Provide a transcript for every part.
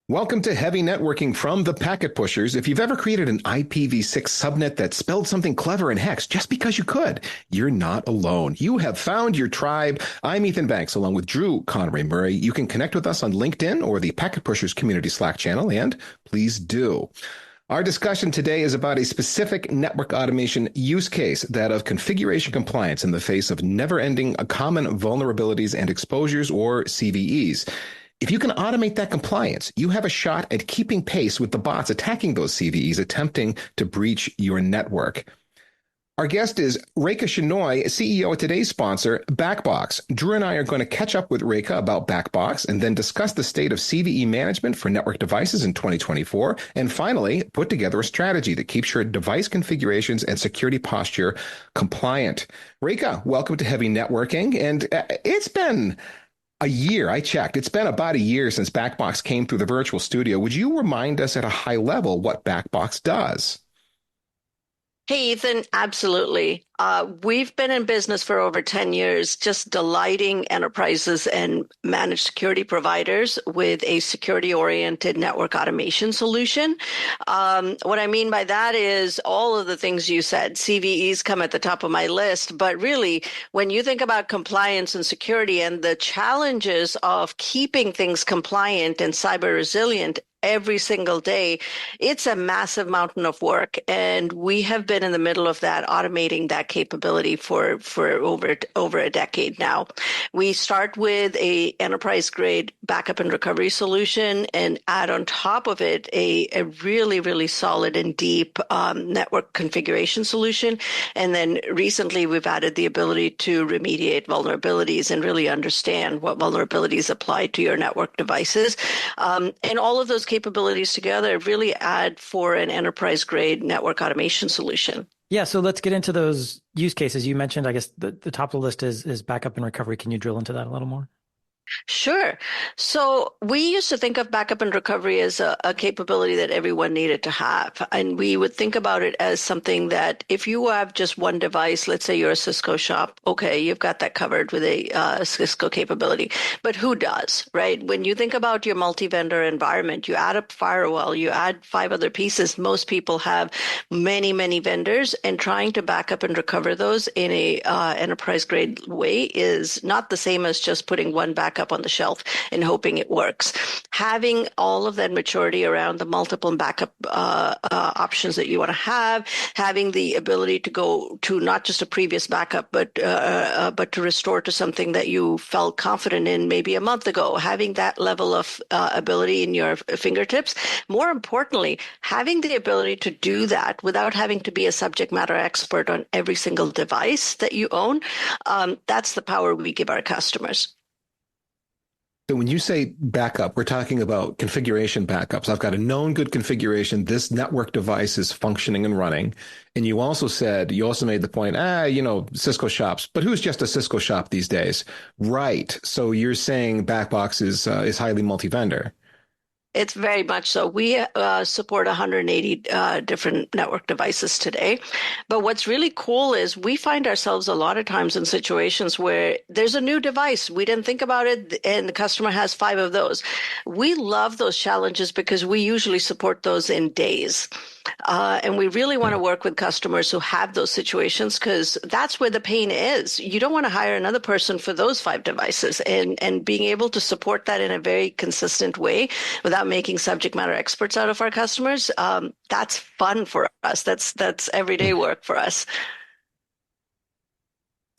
Welcome to Heavy Networking from the Packet Pushers. If you've ever created an IPv6 subnet that spelled something clever in hex just because you could, you're not alone. You have found your tribe. I'm Ethan Banks, along with Drew Conway Murray. You can connect with us on LinkedIn or the Packet Pushers community Slack channel, and please do. Our discussion today is about a specific network automation use case, that of configuration compliance in the face of never-ending common vulnerabilities and exposures, or CVEs. If you can automate that compliance, you have a shot at keeping pace with the bots attacking those CVEs, attempting to breach your network. Our guest is Rekha Shenoy, CEO of today's sponsor, BackBox. Drew and I are going to catch up with Rekha about BackBox and then discuss the state of CVE management for network devices in 2024. And finally, put together a strategy that keeps your device configurations and security posture compliant. Rekha, welcome to Heavy Networking. And it's been a year. I checked. It's been about a year since BackBox came through the virtual studio. Would you remind us at a high level what BackBox does? Hey, Ethan, absolutely. We've been in business for over 10 years, just delighting enterprises and managed security providers with a security-oriented network automation solution. What I mean by that is all of the things you said. CVEs come at the top of my list, but really, when you think about compliance and security and the challenges of keeping things compliant and cyber resilient every single day, it's a massive mountain of work. And we have been in the middle of that, automating that capability for over a decade now. We start with a enterprise grade backup and recovery solution and add on top of it a really, really solid and deep network configuration solution. And then recently we've added the ability to remediate vulnerabilities and really understand what vulnerabilities apply to your network devices. And all of those capabilities together really add for an enterprise grade network automation solution. Yeah, so let's get into those use cases. You mentioned, I guess, the top of the list is backup and recovery. Can you drill into that a little more? Sure. So we used to think of backup and recovery as a capability that everyone needed to have. And we would think about it as something that if you have just one device, let's say you're a Cisco shop, okay, you've got that covered with a Cisco capability. But who does, right? When you think about your multi-vendor environment, you add a firewall, you add 5 other pieces. Most people have many, many vendors, and trying to back up and recover those in a enterprise grade way is not the same as just putting one backup on the shelf and hoping it works. Having all of that maturity around the multiple backup options that you want to have, having the ability to go to not just a previous backup, but to restore to something that you felt confident in maybe a month ago, having that level of ability in your fingertips. More importantly, having the ability to do that without having to be a subject matter expert on every single device that you own, that's the power we give our customers. So when you say backup, we're talking about configuration backups. I've got a known good configuration. This network device is functioning and running. And you also made the point, Cisco shops, but who's just a Cisco shop these days? Right. So you're saying BackBox is highly multi-vendor. It's very much so. We support 180 different network devices today. But what's really cool is we find ourselves a lot of times in situations where there's a new device. We didn't think about it, and the customer has 5 of those. We love those challenges because we usually support those in days. And we really want to work with customers who have those situations, because that's where the pain is. You don't want to hire another person for those 5 devices, and being able to support that in a very consistent way without making subject matter experts out of our customers. That's fun for us. That's everyday work for us.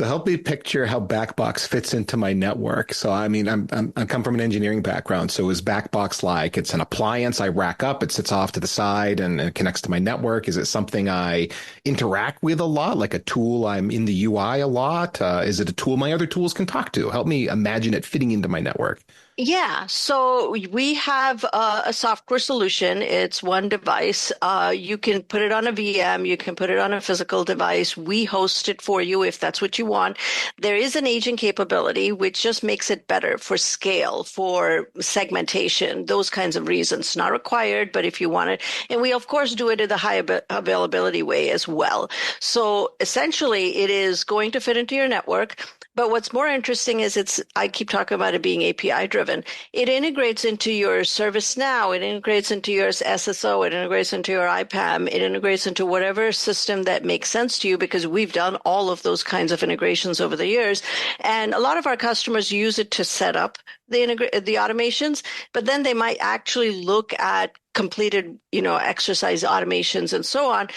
So help me picture how BackBox fits into my network. So I mean, I come from an engineering background. So is BackBox like it's an appliance I rack up, it sits off to the side and it connects to my network? Is it something I interact with a lot, like a tool I'm in the UI a lot? Is it a tool my other tools can talk to? Help me imagine it fitting into my network. Yeah, so we have a software solution. It's one device. You can put it on a VM. You can put it on a physical device. We host it for you if that's what you want. There is an agent capability, which just makes it better for scale, for segmentation, those kinds of reasons. Not required, but if you want it. And we, of course, do it in the high availability way as well. So essentially, it is going to fit into your network. But what's more interesting is I keep talking about it being API driven. It integrates into your ServiceNow, it integrates into your SSO, it integrates into your IPAM, it integrates into whatever system that makes sense to you because we've done all of those kinds of integrations over the years. And a lot of our customers use it to set up the automations, but then they might actually look at completed, exercise automations and so on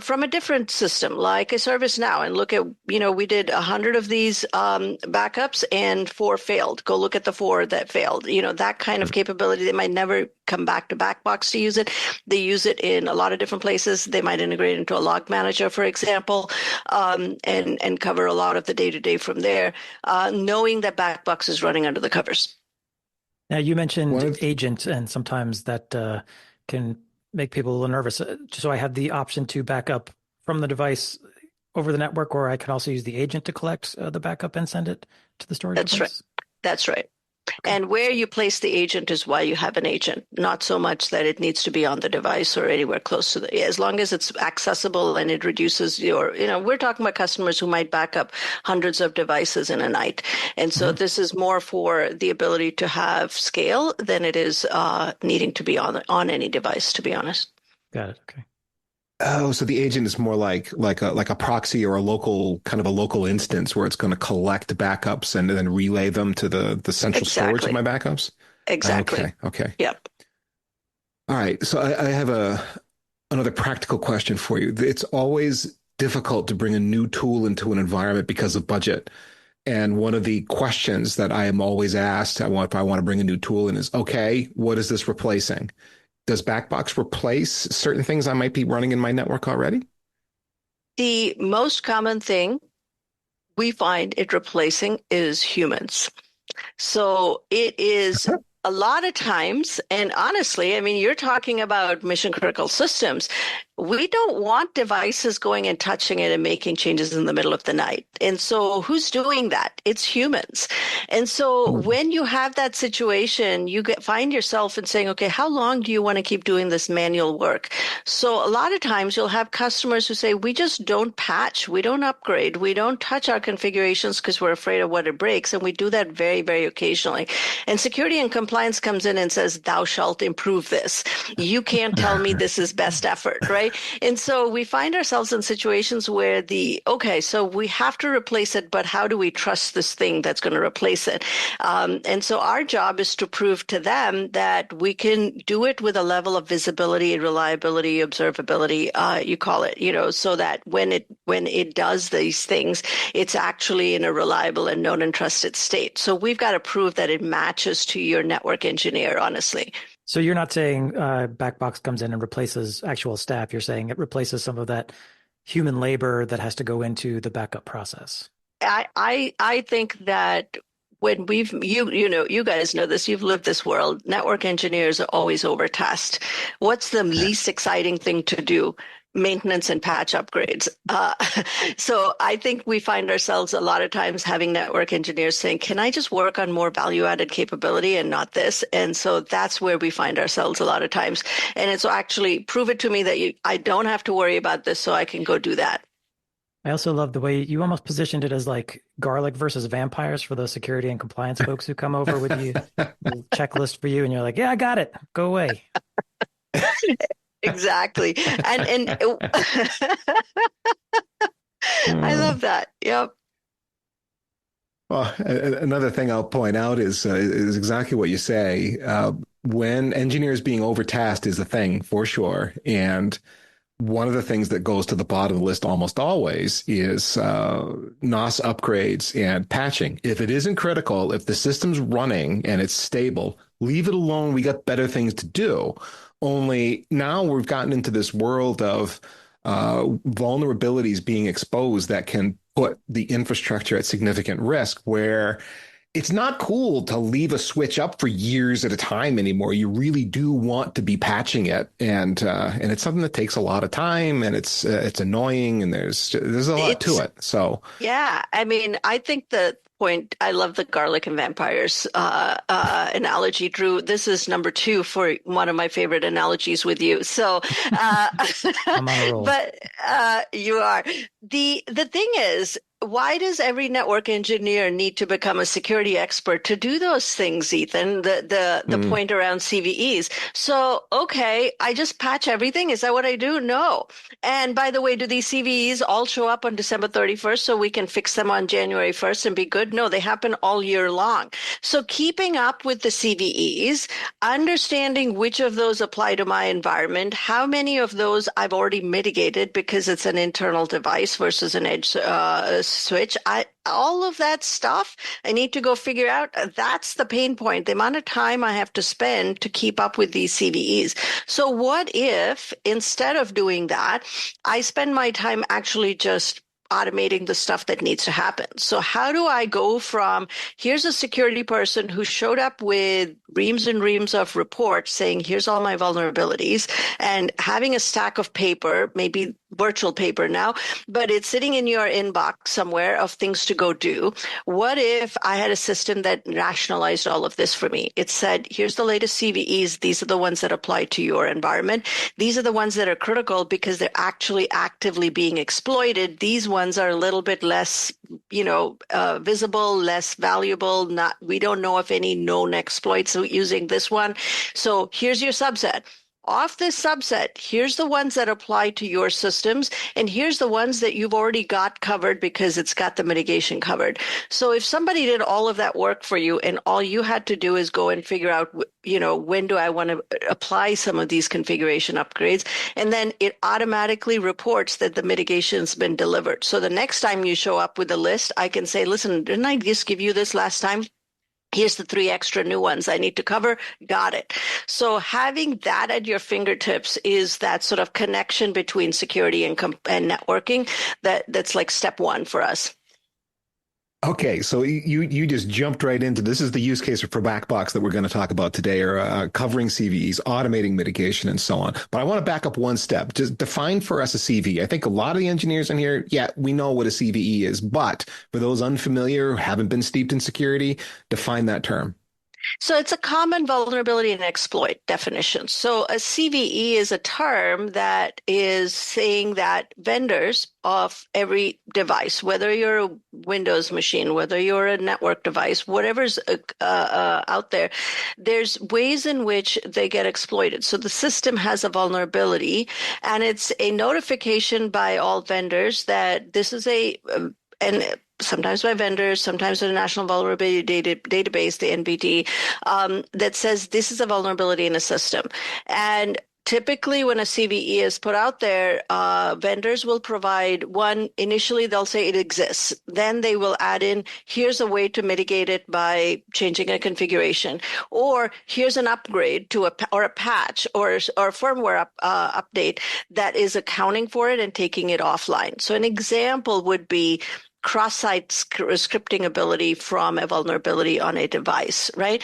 from a different system like a ServiceNow and look at, we did 100 of these backups and 4 failed. Go look at the 4 that failed. That kind of capability. They might never come back to BackBox to use it. They use it in a lot of different places. They might integrate into a log manager, for example, and cover a lot of the day-to-day from there, knowing that BackBox is running under the covers. Now, you mentioned One of agent, and sometimes that can make people a little nervous. So I have the option to back up from the device over the network, or I can also use the agent to collect the backup and send it to the storage That's right. device. That's right. Okay. And where you place the agent is why you have an agent, not so much that it needs to be on the device or anywhere close to as long as it's accessible and it reduces we're talking about customers who might back up hundreds of devices in a night. And so this is more for the ability to have scale than it is needing to be on any device, to be honest. Got it. Okay. Oh, so the agent is more like a proxy or a local instance where it's going to collect backups and then relay them to the central storage of Exactly. my backups. Exactly. Okay. Yep. All right. So I have another practical question for you. It's always difficult to bring a new tool into an environment because of budget. And one of the questions that I am always asked, if I want to bring a new tool in is, okay, what is this replacing? Does BackBox replace certain things I might be running in my network already? The most common thing we find it replacing is humans. So it is a lot of times, and honestly, I mean, you're talking about mission critical systems. We don't want devices going and touching it and making changes in the middle of the night. And so who's doing that? It's humans. And so when you have that situation, find yourself in saying, okay, how long do you want to keep doing this manual work? So a lot of times you'll have customers who say, we just don't patch, we don't upgrade, we don't touch our configurations because we're afraid of what it breaks. And we do that very, very occasionally. And security and compliance comes in and says, thou shalt improve this. You can't tell me this is best effort, right? And so we find ourselves in situations where so we have to replace it, but how do we trust this thing that's going to replace it? And so our job is to prove to them that we can do it with a level of visibility, reliability, observability, you call it, so that when it does these things, it's actually in a reliable and known and trusted state. So we've got to prove that it matches to your network engineer, honestly. So you're not saying BackBox comes in and replaces actual staff. You're saying it replaces some of that human labor that has to go into the backup process. I think that when you guys know this, you've lived this world. Network engineers are always overtasked. What's the least exciting thing to do? Maintenance and patch upgrades. So I think we find ourselves a lot of times having network engineers saying, can I just work on more value added capability and not this? And so that's where we find ourselves a lot of times. And it's actually prove it to me that I don't have to worry about this so I can go do that. I also love the way you almost positioned it as like garlic versus vampires for those security and compliance folks who come over with you, checklist for you, and you're like, yeah, I got it. Go away. Exactly. And I love that. Yep. Well, another thing I'll point out is exactly what you say. When engineers being overtasked is a thing for sure, and one of the things that goes to the bottom of the list almost always is NOS upgrades and patching. If it isn't critical, if the system's running and it's stable, leave it alone. We got better things to do. Only now we've gotten into this world of vulnerabilities being exposed that can put the infrastructure at significant risk, where it's not cool to leave a switch up for years at a time anymore. You really do want to be patching it, and it's something that takes a lot of time, and it's annoying, and there's a lot to it. So yeah, I mean, I think the point. I love the garlic and vampires analogy, Drew. This is number 2 for one of my favorite analogies with you. So, I'm on a roll. but you are the thing is, why does every network engineer need to become a security expert to do those things, Ethan? The Mm. point around CVEs. So, okay, I just patch everything. Is that what I do? No. And by the way, do these CVEs all show up on December 31st so we can fix them on January 1st and be good? No, they happen all year long. So keeping up with the CVEs, understanding which of those apply to my environment, how many of those I've already mitigated because it's an internal device versus an edge switch. All of that stuff I need to go figure out. That's the pain point, the amount of time I have to spend to keep up with these CVEs. So what if instead of doing that, I spend my time actually just automating the stuff that needs to happen? So how do I go from here's a security person who showed up with reams and reams of reports saying, here's all my vulnerabilities, and having a stack of paper, maybe virtual paper now, but it's sitting in your inbox somewhere of things to go do. What if I had a system that rationalized all of this for me? It said, here's the latest CVEs. These are the ones that apply to your environment. These are the ones that are critical because they're actually actively being exploited. These ones are a little bit less, visible, less valuable. We don't know of any known exploits using this one. So here's your subset. Off this subset, here's the ones that apply to your systems, and here's the ones that you've already got covered because it's got the mitigation covered. So if somebody did all of that work for you and all you had to do is go and figure out, when do I want to apply some of these configuration upgrades, and then it automatically reports that the mitigation's been delivered. So the next time you show up with a list, I can say, listen, didn't I just give you this last time? Here's the 3 extra new ones I need to cover. Got it. So having that at your fingertips is that sort of connection between security and networking that's like step one for us. Okay, so you just jumped right into this is the use case for BackBox that we're going to talk about today, or covering CVEs, automating mitigation, and so on. But I want to back up one step. Just define for us a CVE. I think a lot of the engineers in here, yeah, we know what a CVE is, but for those unfamiliar, haven't been steeped in security, define that term. So it's a common vulnerability and exploit definition. So a CVE is a term that is saying that vendors of every device, whether you're a Windows machine, whether you're a network device, whatever's out there, there's ways in which they get exploited. So the system has a vulnerability, and it's a notification by all vendors that this is and sometimes by vendors, sometimes by the National Vulnerability Database, the NVD, that says this is a vulnerability in a system. And typically when a CVE is put out there, vendors will provide one. Initially, they'll say it exists. Then they will add in, here's a way to mitigate it by changing a configuration. Or here's an upgrade to or a patch or firmware update that is accounting for it and taking it offline. So an example would be cross-site scripting ability from a vulnerability on a device, right?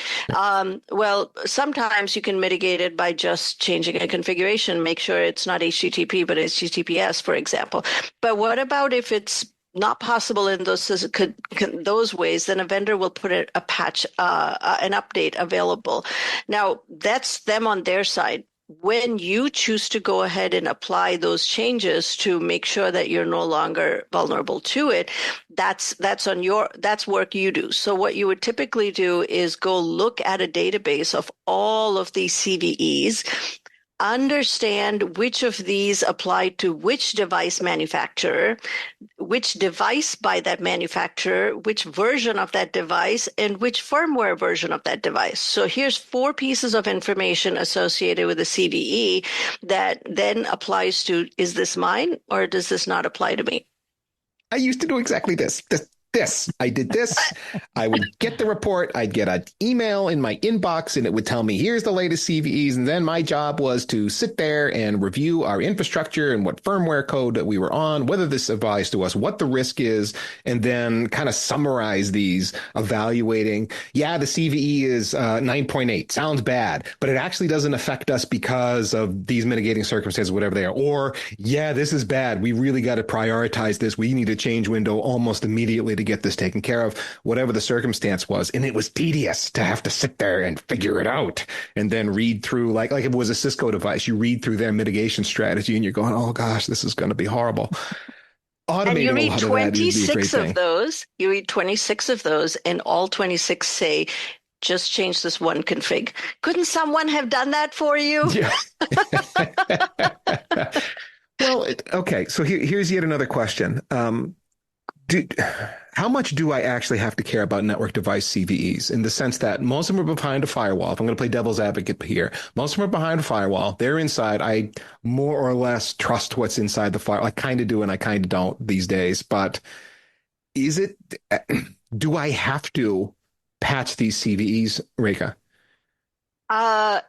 Well, sometimes you can mitigate it by just changing a configuration, make sure it's not HTTP, but HTTPS, for example. But what about if it's not possible in those ways, then a vendor will put a patch, an update available. Now, that's them on their side. When you choose to go ahead and apply those changes to make sure that you're no longer vulnerable to it, that's work you do. So what you would typically do is go look at a database of all of these CVEs, understand which of these apply to which device manufacturer, which device by that manufacturer, which version of that device, and which firmware version of that device. So here's 4 pieces of information associated with a CVE that then applies to, is this mine or does this not apply to me? I used to do exactly this. I did this. I would get the report. I'd get an email in my inbox and it would tell me, here's the latest CVEs. And then my job was to sit there and review our infrastructure and what firmware code that we were on, whether this applies to us, what the risk is, and then kind of summarize these, evaluating. Yeah, the CVE is 9.8. Sounds bad, but it actually doesn't affect us because of these mitigating circumstances, whatever they are. Or, yeah, this is bad. We really got to prioritize this. We need a change window almost immediately to get this taken care of, whatever the circumstance was. And it was tedious to have to sit there and figure it out and then read through, like if it was a Cisco device, you read through their mitigation strategy and you're going, oh gosh, this is going to be horrible. And you Automating a read lot of that would be a great 26 of thing. those, you read 26 of those, and all 26 say, just change this one config. Couldn't someone have done that for you? Yeah. Well, okay. So here's yet another question. Do, how much do I actually have to care about network device CVEs in the sense that most of them are behind a firewall? If I'm going to play devil's advocate here, most of them are behind a firewall. They're inside. I more or less trust what's inside the firewall. I kind of do and I kind of don't these days. But is it, do I have to patch these CVEs, Reka?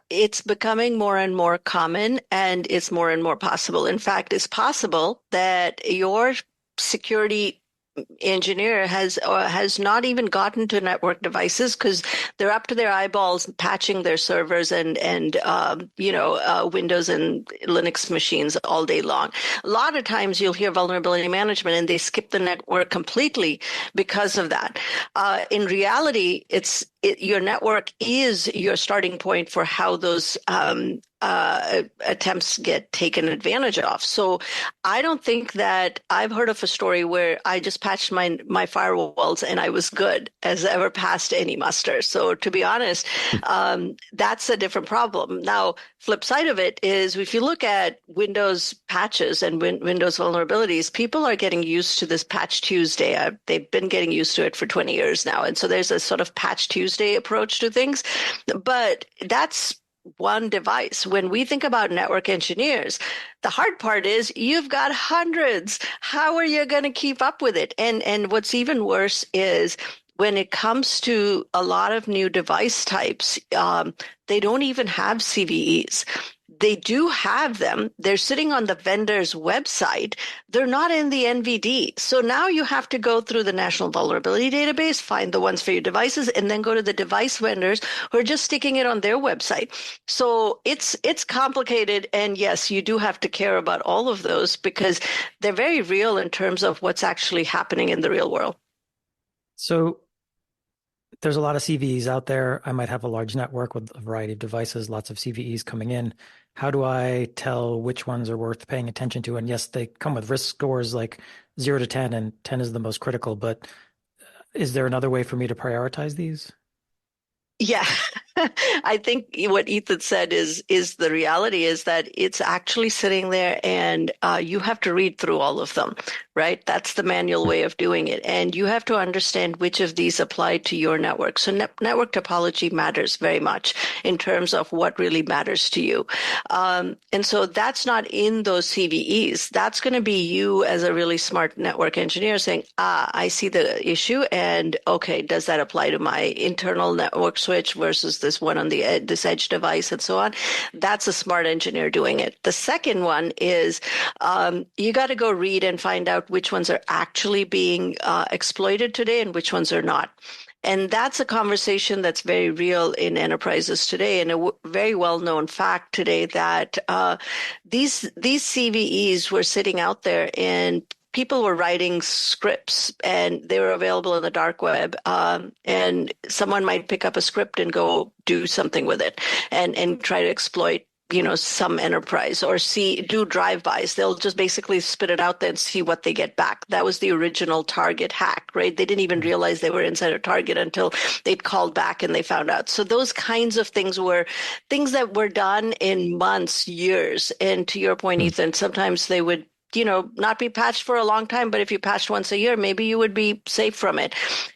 It's becoming more and more common, and it's more and more possible. In fact, it's possible that your security engineer has not even gotten to network devices because they're up to their eyeballs patching their servers and Windows and Linux machines all day long. A lot of times you'll hear vulnerability management and they skip the network completely because of that. In reality, your network is your starting point for how those attempts get taken advantage of. So I don't think that I've heard of a story where I just patched my firewalls and I was good as ever passed any muster. So to be honest, that's a different problem. Now, flip side of it is if you look at Windows patches and Windows vulnerabilities, people are getting used to this Patch Tuesday. They've been getting used to it for 20 years now. And so there's a sort of Patch Tuesday approach to things. But that's one device. When we think about network engineers, the hard part is you've got hundreds. How are you going to keep up with it? And what's even worse is when it comes to a lot of new device types, they don't even have CVEs. They do have them. They're sitting on the vendor's website. They're not in the NVD. So now you have to go through the National Vulnerability Database, find the ones for your devices, and then go to the device vendors who are just sticking it on their website. So it's complicated. And yes, you do have to care about all of those because they're very real in terms of what's actually happening in the real world. So there's a lot of CVEs out there. I might have a large network with a variety of devices, lots of CVEs coming in. How do I tell which ones are worth paying attention to? And yes, they come with risk scores like 0 to 10, and 10 is the most critical. But is there another way for me to prioritize these? Yeah, I think what Ethan said is the reality is that it's actually sitting there and you have to read through all of them, right? That's the manual way of doing it. And you have to understand which of these apply to your network. So network topology matters very much in terms of what really matters to you. And so that's not in those CVEs. That's going to be you as a really smart network engineer saying, I see the issue and okay, does that apply to my internal network switch versus this one on this edge device and so on? That's a smart engineer doing it. The second one is you got to go read and find out which ones are actually being exploited today and which ones are not. And that's a conversation that's very real in enterprises today, and a very well-known fact today that these CVEs were sitting out there, and people were writing scripts, and they were available in the dark web. And someone might pick up a script and go do something with it, and try to exploit some enterprise or do drive-bys. They'll just basically spit it out there and see what they get back. That was the original Target hack, right? They didn't even realize they were inside a Target until they'd called back and they found out. So those kinds of things were things that were done in months, years. And to your point, Ethan, sometimes they would not be patched for a long time, but if you patched once a year, maybe you would be safe from it.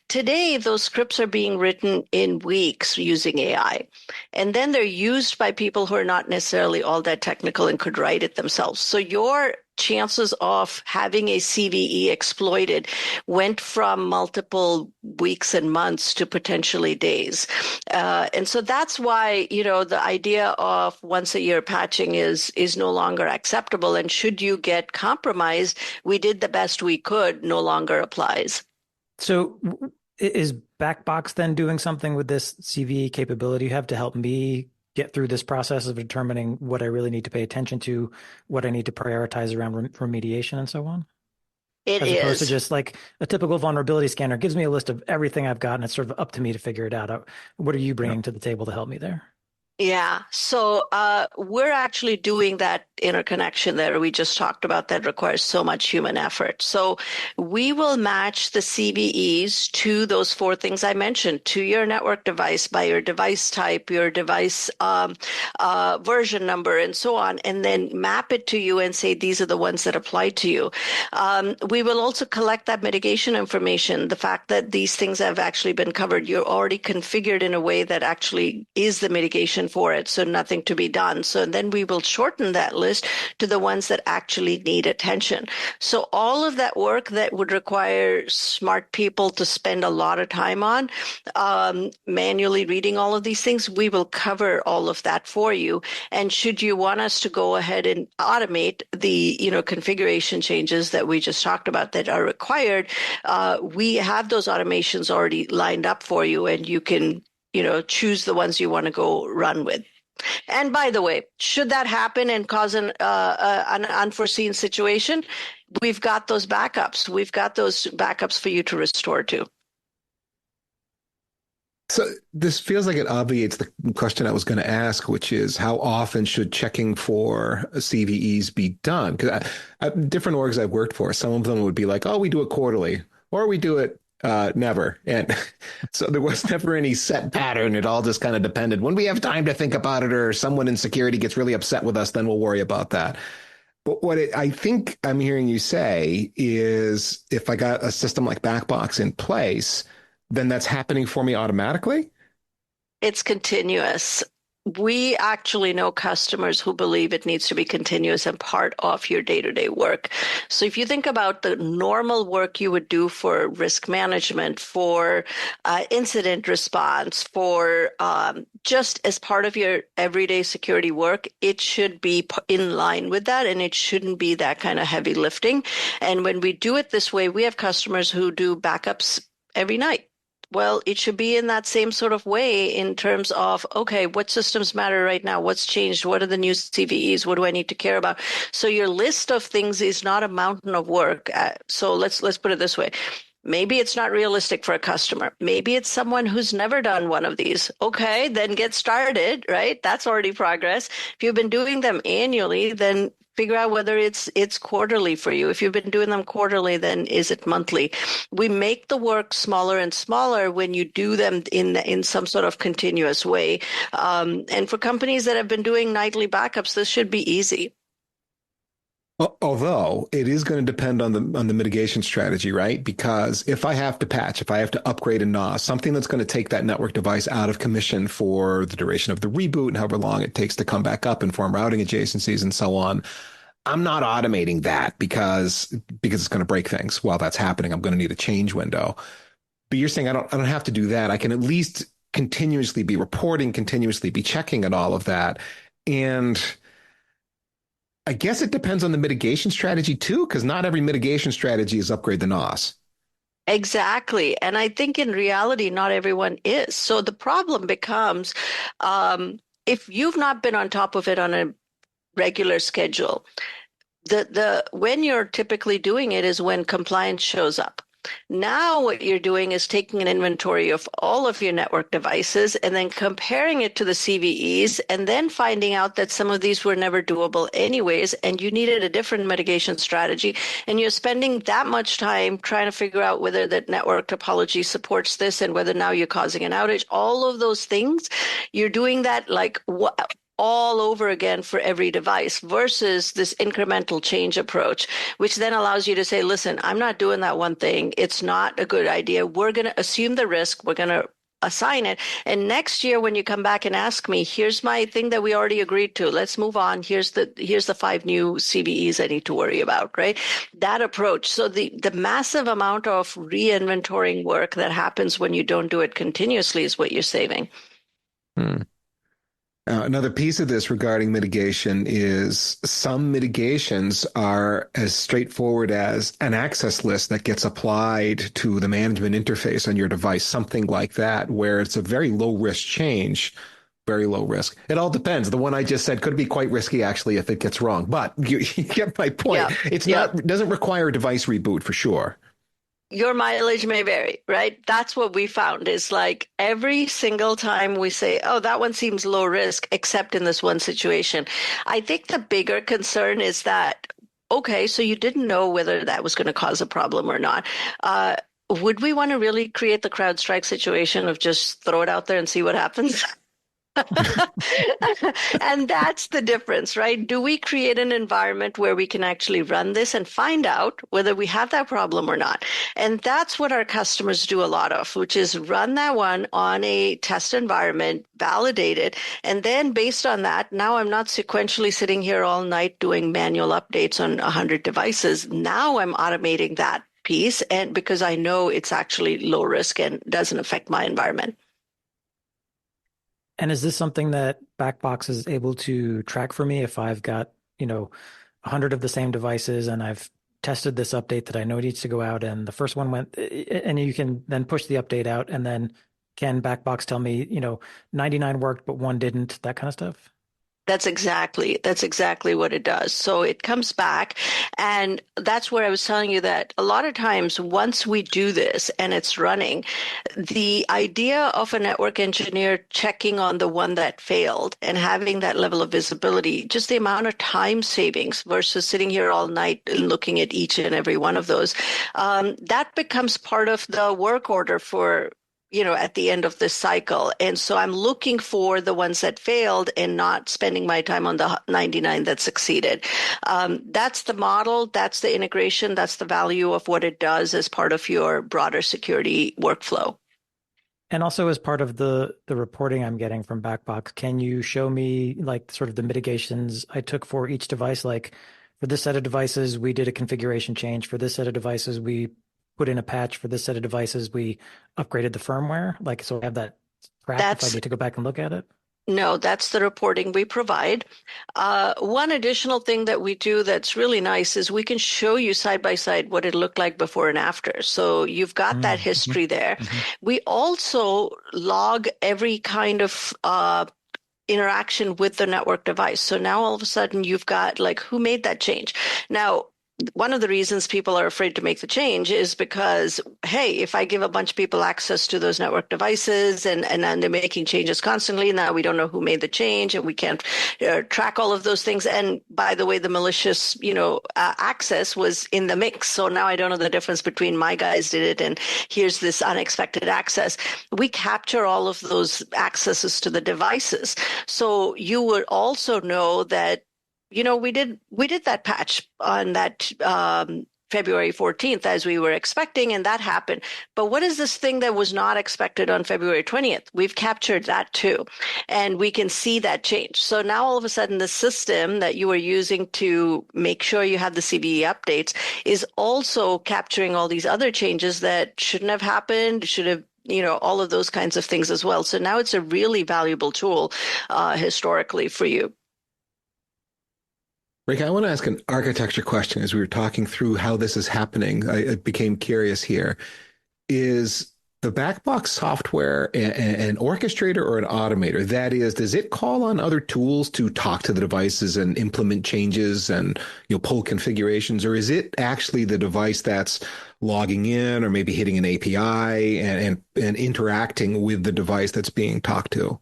Today, those scripts are being written in weeks using AI, and then they're used by people who are not necessarily all that technical and could write it themselves. So your chances of having a CVE exploited went from multiple weeks and months to potentially days. And so that's why, the idea of once a year patching is no longer acceptable. And should you get compromised, we did the best we could, no longer applies. So is BackBox then doing something with this CVE capability you have to help me get through this process of determining what I really need to pay attention to, what I need to prioritize around remediation and so on? It As opposed to is. just like a typical vulnerability scanner gives me a list of everything I've got and it's sort of up to me to figure it out. What are you bringing to the table to help me there? Yeah, so we're actually doing that interconnection there we just talked about that requires so much human effort. So we will match the CVEs to those four things I mentioned, to your network device by your device type, your device version number, and so on, and then map it to you and say these are the ones that apply to you. We will also collect that mitigation information, the fact that these things have actually been covered. You're already configured in a way that actually is the mitigation for it, so nothing to be done. So then we will shorten that list to the ones that actually need attention. So all of that work that would require smart people to spend a lot of time on, manually reading all of these things, we will cover all of that for you. And should you want us to go ahead and automate the, configuration changes that we just talked about that are required, we have those automations already lined up for you, and you can, choose the ones you want to go run with. And by the way, should that happen and cause an unforeseen situation, we've got those backups. We've got those backups for you to restore to. So this feels like it obviates the question I was going to ask, which is how often should checking for CVEs be done? Because different orgs I've worked for, some of them would be like, oh, we do it quarterly, or we do it never. And so there was never any set pattern. It all just kind of depended. When we have time to think about it, or someone in security gets really upset with us, then we'll worry about that. But I think I'm hearing you say is if I got a system like BackBox in place, then that's happening for me automatically. It's continuous. We actually know customers who believe it needs to be continuous and part of your day-to-day work. So if you think about the normal work you would do for risk management, for incident response, for just as part of your everyday security work, it should be in line with that, and it shouldn't be that kind of heavy lifting. And when we do it this way, we have customers who do backups every night. Well, it should be in that same sort of way in terms of, okay, what systems matter right now? What's changed? What are the new CVEs? What do I need to care about? So your list of things is not a mountain of work. So let's put it this way. Maybe it's not realistic for a customer. Maybe it's someone who's never done one of these. Okay, then get started, right? That's already progress. If you've been doing them annually, then figure out whether it's quarterly for you. If you've been doing them quarterly, then is it monthly? We make the work smaller and smaller when you do them in some sort of continuous way. And for companies that have been doing nightly backups, this should be easy. Although it is going to depend on the mitigation strategy, right? Because if I have to patch, if I have to upgrade a NOS, something that's going to take that network device out of commission for the duration of the reboot and however long it takes to come back up and form routing adjacencies and so on, I'm not automating that because it's going to break things while that's happening. I'm going to need a change window. But you're saying I don't have to do that. I can at least continuously be reporting, continuously be checking and all of that. And I guess it depends on the mitigation strategy too, because not every mitigation strategy is upgrade the NOS. Exactly. And I think in reality, not everyone is. So the problem becomes if you've not been on top of it on a regular schedule, the when you're typically doing it is when compliance shows up. Now what you're doing is taking an inventory of all of your network devices and then comparing it to the CVEs and then finding out that some of these were never doable anyways, and you needed a different mitigation strategy. And you're spending that much time trying to figure out whether that network topology supports this and whether now you're causing an outage. All of those things, you're doing that like what? All over again for every device versus this incremental change approach, which then allows you to say, listen, I'm not doing that one thing. It's not a good idea. We're going to assume the risk. We're going to assign it. And next year, when you come back and ask me, here's my thing that we already agreed to. Let's move on. Here's the 5 new CVEs I need to worry about, right? That approach. So the massive amount of re-inventorying work that happens when you don't do it continuously is what you're saving. Hmm. Another piece of this regarding mitigation is some mitigations are as straightforward as an access list that gets applied to the management interface on your device, something like that, where it's a very low risk change, very low risk. It all depends. The one I just said could be quite risky, actually, if it gets wrong. But you get my point. Yeah. It's Yeah. not, it doesn't require a device reboot for sure. Your mileage may vary, right? That's what we found is like every single time we say, oh, that one seems low risk, except in this one situation. I think the bigger concern is that, okay, so you didn't know whether that was going to cause a problem or not. Uh, would we want to really create the CrowdStrike situation of just throw it out there and see what happens? And that's the difference, right? Do we create an environment where we can actually run this and find out whether we have that problem or not? And that's what our customers do a lot of, which is run that one on a test environment, validate it, and then based on that, now I'm not sequentially sitting here all night doing manual updates on 100 devices. Now I'm automating that piece, and because I know it's actually low risk and doesn't affect my environment. And is this something that BackBox is able to track for me if I've got, 100 of the same devices and I've tested this update that I know needs to go out and the first one went, and you can then push the update out and then can BackBox tell me, 99 worked, but one didn't, that kind of stuff? That's exactly what it does. So it comes back, and that's where I was telling you that a lot of times once we do this and it's running, the idea of a network engineer checking on the one that failed and having that level of visibility, just the amount of time savings versus sitting here all night and looking at each and every one of those, that becomes part of the work order for at the end of this cycle. And so I'm looking for the ones that failed and not spending my time on the 99 that succeeded. That's the model, that's the integration, that's the value of what it does as part of your broader security workflow. And also as part of the reporting I'm getting from BackBox, can you show me like sort of the mitigations I took for each device? Like for this set of devices, we did a configuration change. For this set of devices, we put in a patch. For this set of devices, we upgraded the firmware. Like, so I have that tracked if I That's need to go back and look at it. No, that's the reporting we provide. One additional thing that we do that's really nice is we can show you side by side what it looked like before and after. So you've got that Mm-hmm. history there. Hmm. We also log every kind of interaction with the network device. So now all of a sudden you've got like who made that change. Now, one of the reasons people are afraid to make the change is because, hey, if I give a bunch of people access to those network devices and then they're making changes constantly, now we don't know who made the change and we can't track all of those things. And by the way, the malicious, access was in the mix. So now I don't know the difference between my guys did it and here's this unexpected access. We capture all of those accesses to the devices. So you would also know that we did that patch on that February 14th as we were expecting, and that happened. But what is this thing that was not expected on February 20th? We've captured that too, and we can see that change. So now all of a sudden, the system that you were using to make sure you have the CVE updates is also capturing all these other changes that shouldn't have happened, should have all of those kinds of things as well. So now it's a really valuable tool historically for you. Rick, I want to ask an architecture question as we were talking through how this is happening. I became curious here. Is the backbox software an orchestrator or an automator? That is, does it call on other tools to talk to the devices and implement changes and pull configurations, or is it actually the device that's logging in or maybe hitting an API and interacting with the device that's being talked to?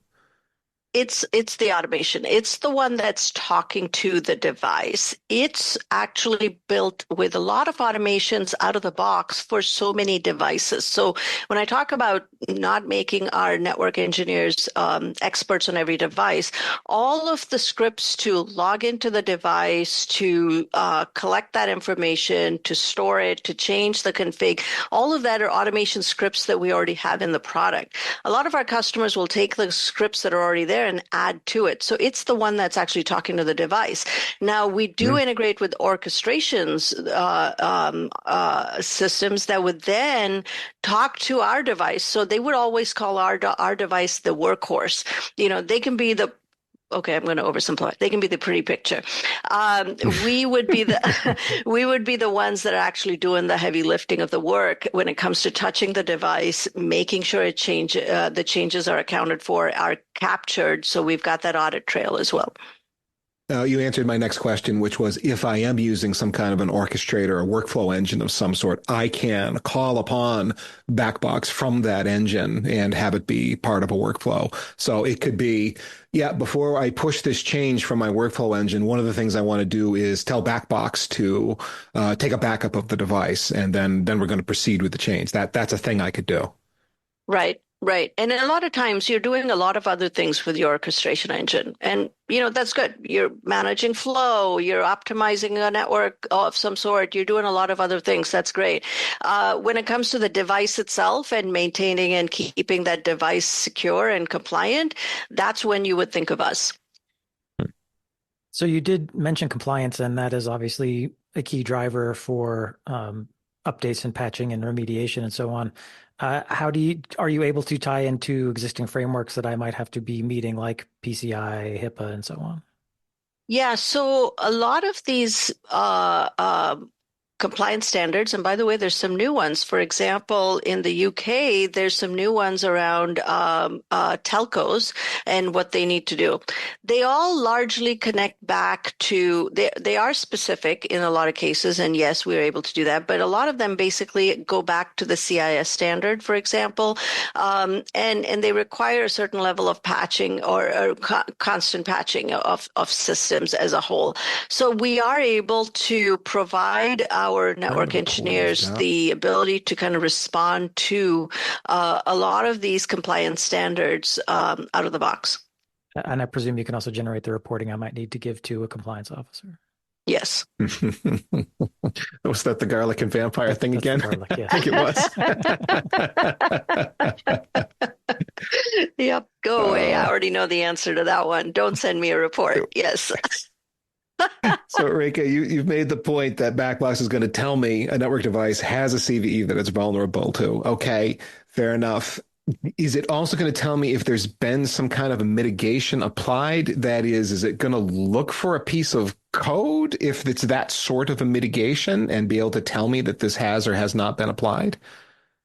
It's the automation. It's the one that's talking to the device. It's actually built with a lot of automations out of the box for so many devices. So when I talk about not making our network engineers experts on every device, all of the scripts to log into the device, to collect that information, to store it, to change the config, all of that are automation scripts that we already have in the product. A lot of our customers will take the scripts that are already there and add to it. So it's the one that's actually talking to the device. Now, we do integrate with orchestrations systems that would then talk to our device. So they would always call our device the workhorse. They can be the Okay, I'm going to oversimplify. They can be the pretty picture. We would be the we would be the ones that are actually doing the heavy lifting of the work when it comes to touching the device, making sure the changes are accounted for, are captured. So we've got that audit trail as well. You answered my next question, which was if I am using some kind of an orchestrator or workflow engine of some sort, I can call upon BackBox from that engine and have it be part of a workflow. So it could be, yeah, before I push this change from my workflow engine, one of the things I want to do is tell BackBox to take a backup of the device, and then we're going to proceed with the change. That's a thing I could do. Right, right. And a lot of times you're doing a lot of other things with your orchestration engine. And, that's good. You're managing flow, you're optimizing a network of some sort, you're doing a lot of other things. That's great. When it comes to the device itself and maintaining and keeping that device secure and compliant, that's when you would think of us. So you did mention compliance, and that is obviously a key driver for updates and patching and remediation and so on. Are you able to tie into existing frameworks that I might have to be meeting, like PCI, HIPAA, and so on? Yeah, so a lot of these compliance standards, and by the way, there's some new ones. For example, in the UK, there's some new ones around telcos and what they need to do. They all largely connect back to, they are specific in a lot of cases, and yes, we are able to do that, but a lot of them basically go back to the CIS standard, for example, and they require a certain level of patching or constant patching of systems as a whole. So we are able to provide our network engineers the ability to kind of respond to a lot of these compliance standards out of the box. And I presume you can also generate the reporting I might need to give to a compliance officer. Yes. Was that the garlic and vampire thing again? Garlic, yeah. I think it was. Yep. Go away. I already know the answer to that one. Don't send me a report. Yes. So, Reka, you've made the point that BackBox is going to tell me a network device has a CVE that it's vulnerable to. Okay, fair enough. Is it also going to tell me if there's been some kind of a mitigation applied? That is it going to look for a piece of code if it's that sort of a mitigation and be able to tell me that this has or has not been applied?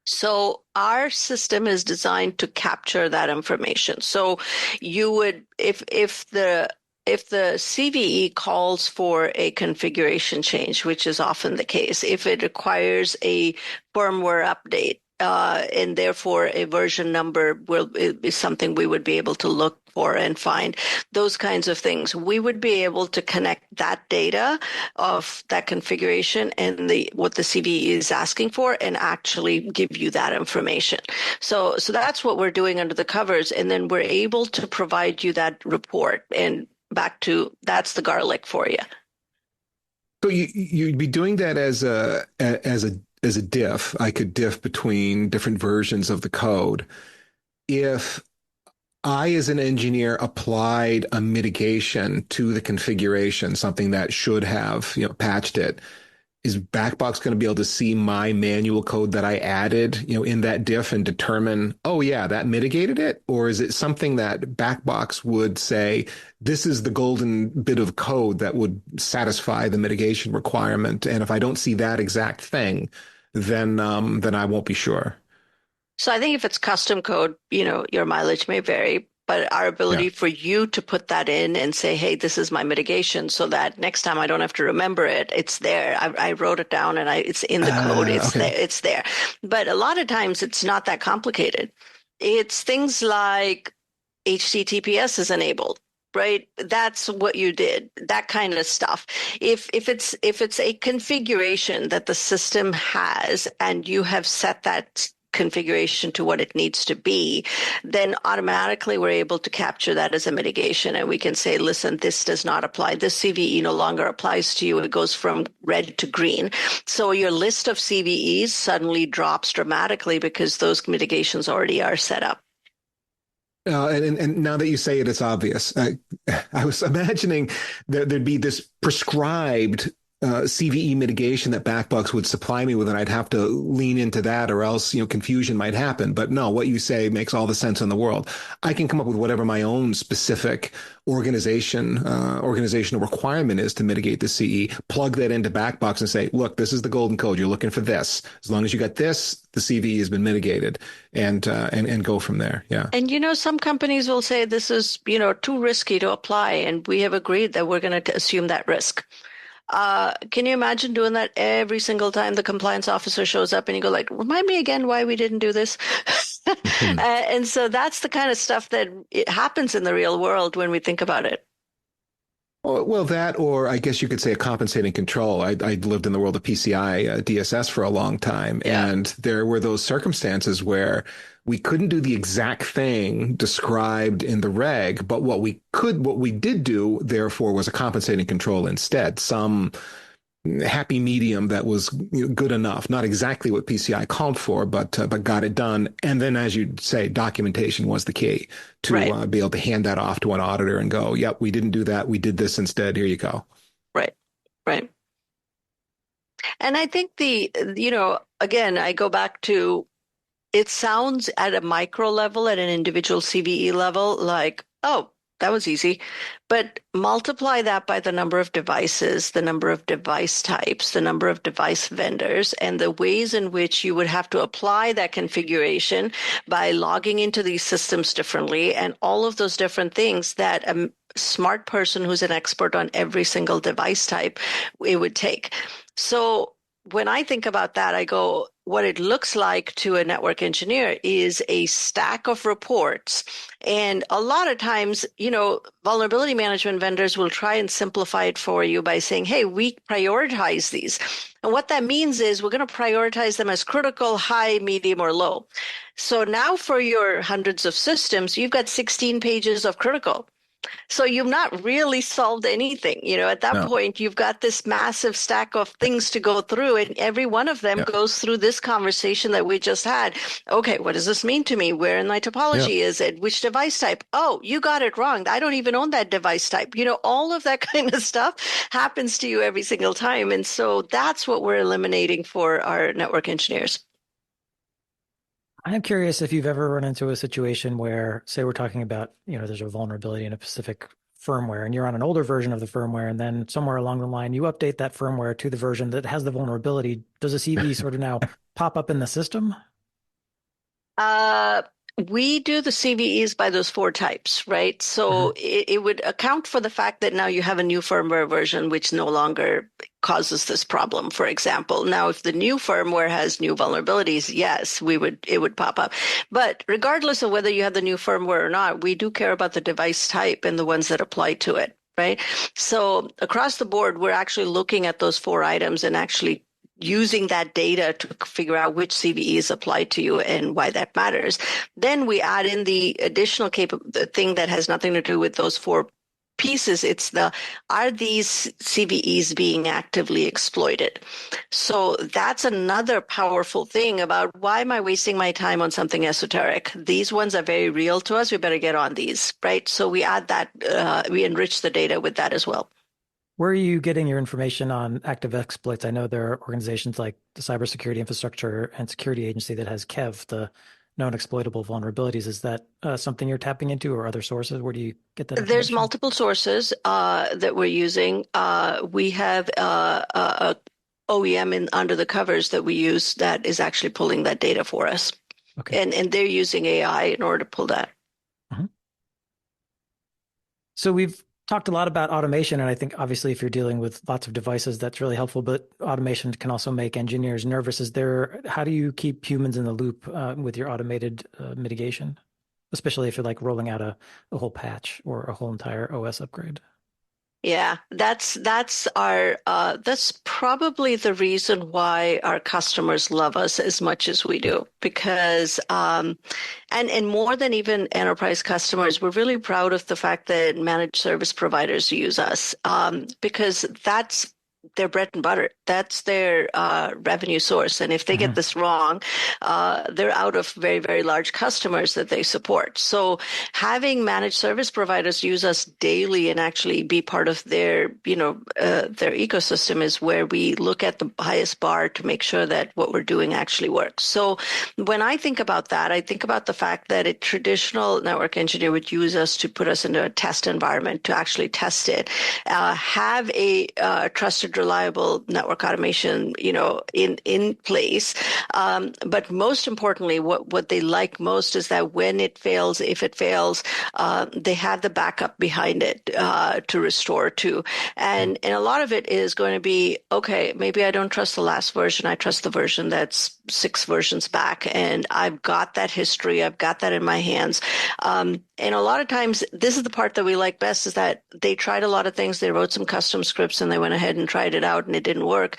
So our system is designed to capture that information. So you would, if the CVE calls for a configuration change, which is often the case, if it requires a firmware update, and therefore a version number will be something we would be able to look for and find those kinds of things. We would be able to connect that data of that configuration and what the CVE is asking for and actually give you that information. So that's what we're doing under the covers. And then we're able to provide you that report, and back to that's the garlic for you. So you'd be doing that as a diff. I could diff between different versions of the code. If I, as an engineer, applied a mitigation to the configuration, something that should have, patched it, is BackBox going to be able to see my manual code that I added, in that diff and determine, oh yeah, that mitigated it? Or is it something that BackBox would say, this is the golden bit of code that would satisfy the mitigation requirement, and if I don't see that exact thing, then I won't be sure. So I think if it's custom code, your mileage may vary, but our ability for you to put that in and say, hey, this is my mitigation, so that next time I don't have to remember it, it's there. I wrote it down and it's in the code. It's Okay. there. It's there. But a lot of times it's not that complicated. It's things like HTTPS is enabled. Right? That's what you did. That kind of stuff. If it's a configuration that the system has and you have set that configuration to what it needs to be, then automatically we're able to capture that as a mitigation, and we can say, listen, this does not apply. This CVE no longer applies to you. It goes from red to green. So your list of CVEs suddenly drops dramatically because those mitigations already are set up. And now that you say it, it's obvious. I was imagining that there'd be this prescribed CVE mitigation that BackBox would supply me with, and I'd have to lean into that, or else, confusion might happen. But no, what you say makes all the sense in the world. I can come up with whatever my own specific organizational requirement is to mitigate the CE, plug that into BackBox and say, look, this is the golden code. You're looking for this. As long as you got this, the CVE has been mitigated, and go from there. Yeah. And some companies will say this is, too risky to apply, and we have agreed that we're going to assume that risk. Can you imagine doing that every single time the compliance officer shows up and you go like, remind me again why we didn't do this? And so that's the kind of stuff that it happens in the real world when we think about it. Well, that, or I guess you could say a compensating control. I lived in the world of PCI DSS for a long time, Yeah. and there were those circumstances where we couldn't do the exact thing described in the reg, but what we did do, therefore, was a compensating control instead. Some happy medium that was good enough, not exactly what PCI called for, but got it done. And then, as you say, documentation was the key to Right. be able to hand that off to an auditor and go, "Yep, we didn't do that. We did this instead. Here you go." Right. Right. And I think again, I go back to it sounds at a micro level, at an individual CVE level, like, oh, that was easy. But multiply that by the number of devices, the number of device types, the number of device vendors, and the ways in which you would have to apply that configuration by logging into these systems differently, and all of those different things that a smart person who's an expert on every single device type it would take. So when I think about that, I go, what it looks like to a network engineer is a stack of reports. And a lot of times, vulnerability management vendors will try and simplify it for you by saying, hey, we prioritize these. And what that means is we're going to prioritize them as critical, high, medium, or low. So now for your hundreds of systems, you've got 16 pages of critical. So you've not really solved anything. At that No. point, you've got this massive stack of things to go through, and every one of them Yeah. goes through this conversation that we just had. Okay, what does this mean to me? Where in my Yeah. topology is it? Which device type? Oh, you got it wrong. I don't even own that device type. All of that kind of stuff happens to you every single time. And so that's what we're eliminating for our network engineers. I'm curious if you've ever run into a situation where, say, we're talking about, there's a vulnerability in a specific firmware and you're on an older version of the firmware, and then somewhere along the line, you update that firmware to the version that has the vulnerability. Does a CV sort of now pop up in the system? Uh, we do the CVEs by those four types, right? So it would account for the fact that now you have a new firmware version, which no longer causes this problem, for example. Now, if the new firmware has new vulnerabilities, yes, it would pop up. But regardless of whether you have the new firmware or not, we do care about the device type and the ones that apply to it, right? So across the board, we're actually looking at those four items and actually using that data to figure out which CVEs apply to you and why that matters. Then we add in the additional the thing that has nothing to do with those four pieces. It's are these CVEs being actively exploited? So that's another powerful thing about why am I wasting my time on something esoteric? These ones are very real to us. We better get on these, right? So we add that, we enrich the data with that as well. Where are you getting your information on active exploits? I know there are organizations like the Cybersecurity Infrastructure and Security Agency that has KEV, the known exploitable vulnerabilities. Is that something you're tapping into, or other sources? Where do you get that There's information? multiple sources that we're using. We have a OEM under the covers that we use that is actually pulling that data for us. Okay. And they're using AI in order to pull that. Mhm. So we've talked a lot about automation, and I think obviously if you're dealing with lots of devices, that's really helpful, but automation can also make engineers nervous. How do you keep humans in the loop with your automated mitigation, especially if you're like rolling out a whole patch or a whole entire OS upgrade? Yeah, that's probably the reason why our customers love us as much as we do, because and more than even enterprise customers, we're really proud of the fact that managed service providers use us, because that's their bread and butter. That's their revenue source. And if they get this wrong, they're out of very, very large customers that they support. So having managed service providers use us daily and actually be part of their, their ecosystem is where we look at the highest bar to make sure that what we're doing actually works. So when I think about that, I think about the fact that a traditional network engineer would use us to put us into a test environment to actually test it, have a trusted, reliable network automation, in place. But most importantly, what they like most is that when it fails, if it fails, they have the backup behind it to restore to. And a lot of it is going to be, okay, maybe I don't trust the last version. I trust the version that's 6 versions back, and I've got that history. I've got that in my hands. And a lot of times, this is the part that we like best, is that they tried a lot of things. They wrote some custom scripts and they went ahead and tried it out and it didn't work.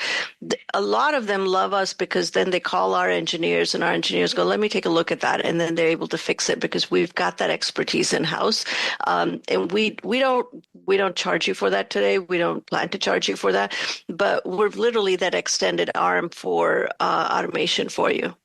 A lot of them love us because then they call our engineers and our engineers go, let me take a look at that. And then they're able to fix it because we've got that expertise in house. And we don't charge you for that today. We don't plan to charge you for that, but we're literally that extended arm for automation for you.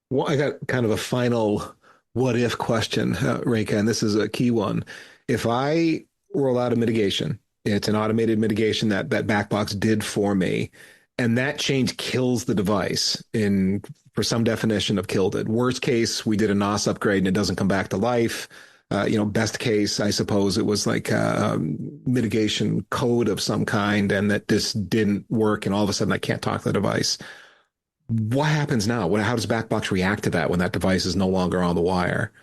Well, I got kind of a final what if question, Reka, and this is a key one. If I roll out a mitigation, it's an automated mitigation that BackBox did for me, and that change kills the device for some definition of killed it. Worst case, we did a NOS upgrade and it doesn't come back to life. Best case, I suppose it was like a mitigation code of some kind and that this didn't work and all of a sudden I can't talk to the device. What happens now? How does BackBox react to that when that device is no longer on the wire?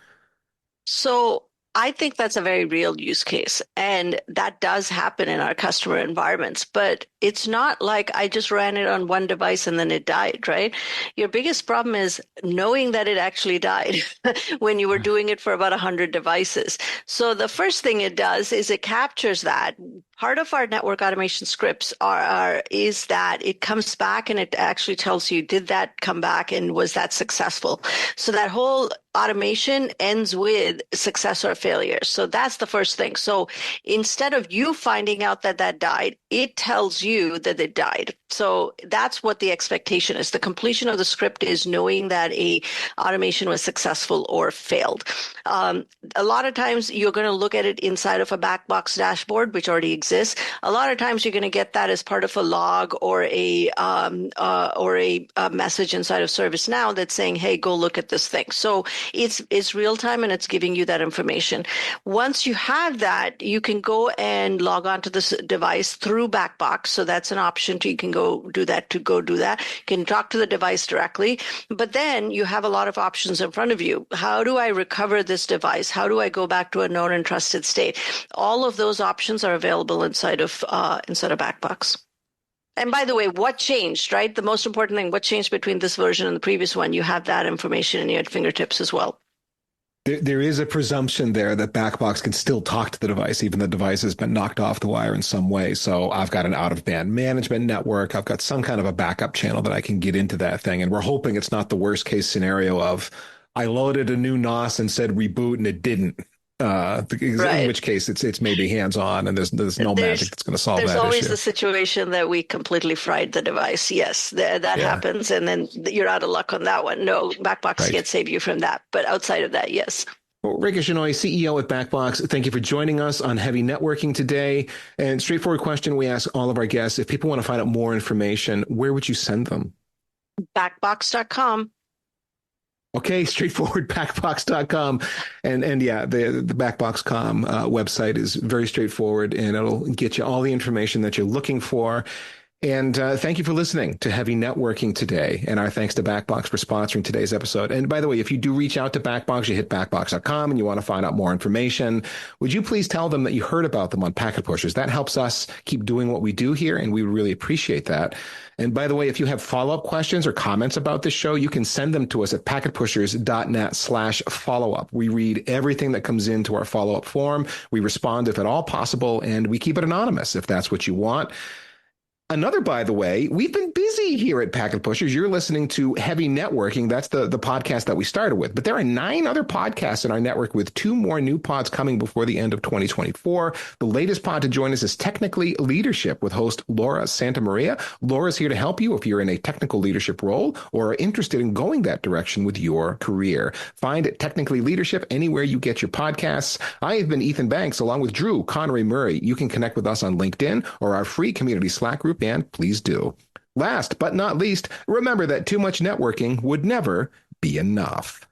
So I think that's a very real use case, and that does happen in our customer environments, but it's not like I just ran it on one device and then it died, right? Your biggest problem is knowing that it actually died when you were doing it for about 100 devices. So the first thing it does is it captures that. Part of our network automation scripts is that it comes back and it actually tells you, did that come back and was that successful? So that whole automation ends with success or failure. So that's the first thing. So instead of you finding out that died, it tells you that it died. So that's what the expectation is. The completion of the script is knowing that a automation was successful or failed. A lot of times you're going to look at it inside of a BackBox dashboard, which already exists. A lot of times you're going to get that as part of a log or a message inside of ServiceNow that's saying, hey, go look at this thing. So it's real time and it's giving you that information. Once you have that, you can go and log on to this device through BackBox. So that's an option you can go do that. You can talk to the device directly, but then you have a lot of options in front of you. How do I recover this device? How do I go back to a known and trusted state? All of those options are available inside of BackBox. And by the way, what changed, right? The most important thing, what changed between this version and the previous one? You have that information in your fingertips as well. There is a presumption there that BackBox can still talk to the device, even though the device has been knocked off the wire in some way. So I've got an out-of-band management network. I've got some kind of a backup channel that I can get into that thing. And we're hoping it's not the worst case scenario of I loaded a new NOS and said reboot and it didn't. In which case it's maybe hands-on and there's no magic that's going to solve that issue. There's always the situation that we completely fried the device. Yes, that happens. And then you're out of luck on that one. No, BackBox can't save you from that. But outside of that, yes. Well, Reka Shenoy, CEO at BackBox, thank you for joining us on Heavy Networking today. And straightforward question we ask all of our guests. If people want to find out more information, where would you send them? Backbox.com. Okay, straightforward, backbox.com. And yeah, the backbox.com website is very straightforward and it'll get you all the information that you're looking for. And thank you for listening to Heavy Networking today. And our thanks to BackBox for sponsoring today's episode. And by the way, if you do reach out to BackBox, you hit backbox.com and you want to find out more information, would you please tell them that you heard about them on Packet Pushers? That helps us keep doing what we do here, and we really appreciate that. And by the way, if you have follow-up questions or comments about this show, you can send them to us at packetpushers.net/follow-up. We read everything that comes into our follow-up form. We respond if at all possible, and we keep it anonymous if that's what you want. Another, by the way, we've been busy here at Packet Pushers. You're listening to Heavy Networking. That's the podcast that we started with. But there are 9 other podcasts in our network with 2 more new pods coming before the end of 2024. The latest pod to join us is Technically Leadership with host Laura Santamaria. Laura's here to help you if you're in a technical leadership role or are interested in going that direction with your career. Find Technically Leadership anywhere you get your podcasts. I have been Ethan Banks along with Drew Connery Murray. You can connect with us on LinkedIn or our free community Slack group, and please do. Last but not least, remember that too much networking would never be enough.